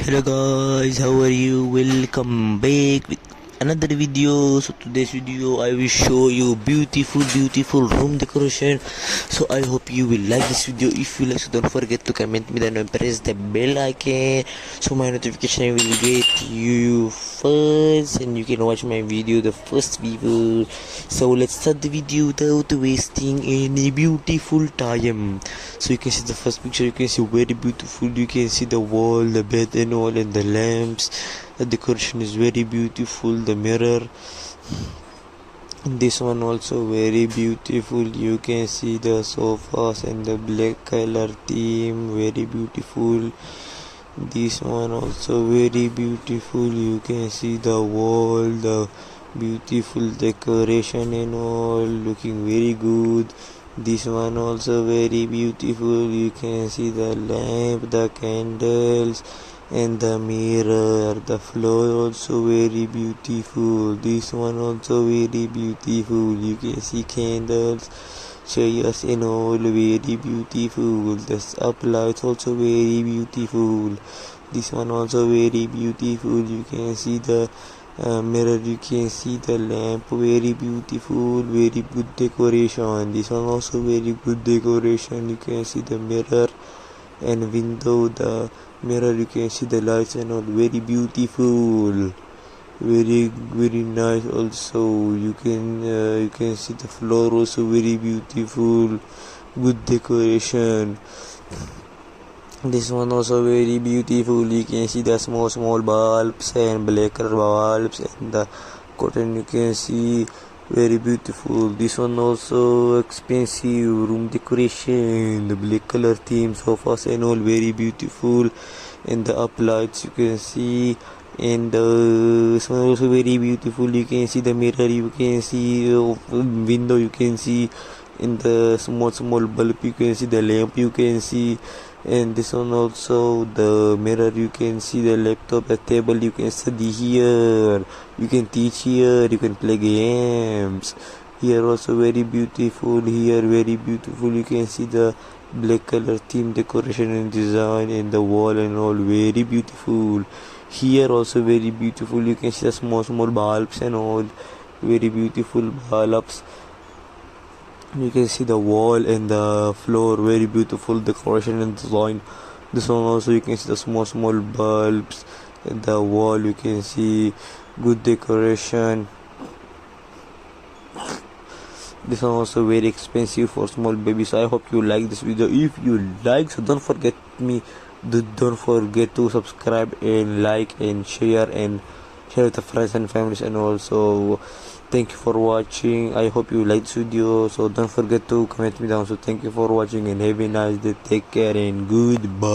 Hello guys, how are you? Welcome back with another video. So today's video I will show you beautiful room decoration. So I hope you will like this video. If you like, so don't forget to comment me and press the bell icon so my notification will get you first and you can watch my video the first video. So let's start the video without wasting any beautiful time. So you can see the first picture, you can see very beautiful, you can see the wall, the bed and all, and the lamps. The decoration is very beautiful, the mirror. This one also very beautiful, you can see the sofas and the black color theme, very beautiful. This one also very beautiful, you can see the wall, the beautiful decoration and all, looking very good. This one also very beautiful, you can see the lamp, the candles and the mirror. The floor also very beautiful. This one also very beautiful, you can see candles, chairs and all, very beautiful. The up lights also very beautiful. This one also very beautiful, you can see the mirror, you can see the lamp, very beautiful, very good decoration. This one also very good decoration, you can see the mirror and window, the mirror, you can see the lights and all, very beautiful, very nice. Also you can see the floor also very beautiful, good decoration. This one also very beautiful, you can see the small bulbs and black color bulbs and the curtain, you can see very beautiful. This one also expensive room decoration, the black color theme, sofas and all, very beautiful. And the up lights you can see, and this one also very beautiful, you can see the mirror, you can see window, you can see in the small bulb, you can see the lamp, you can see. And this one also the mirror, you can see the laptop, the table, you can study here, you can teach here, you can play games here. Also very beautiful, here very beautiful, you can see the black color theme, decoration and design and the wall and all, very beautiful. Here also very beautiful, you can see the small bulbs and all, very beautiful bulbs. You can see the wall and the floor, very beautiful decoration and design. This one also you can see the small bulbs and the wall, you can see good decoration. This one also very expensive for small babies. I hope you like this video. If you like, so don't forget to subscribe and like and share with the friends and families. And also thank you for watching. I hope you like this video, so don't forget to comment me down. So thank you for watching and have a nice day. Take care and goodbye.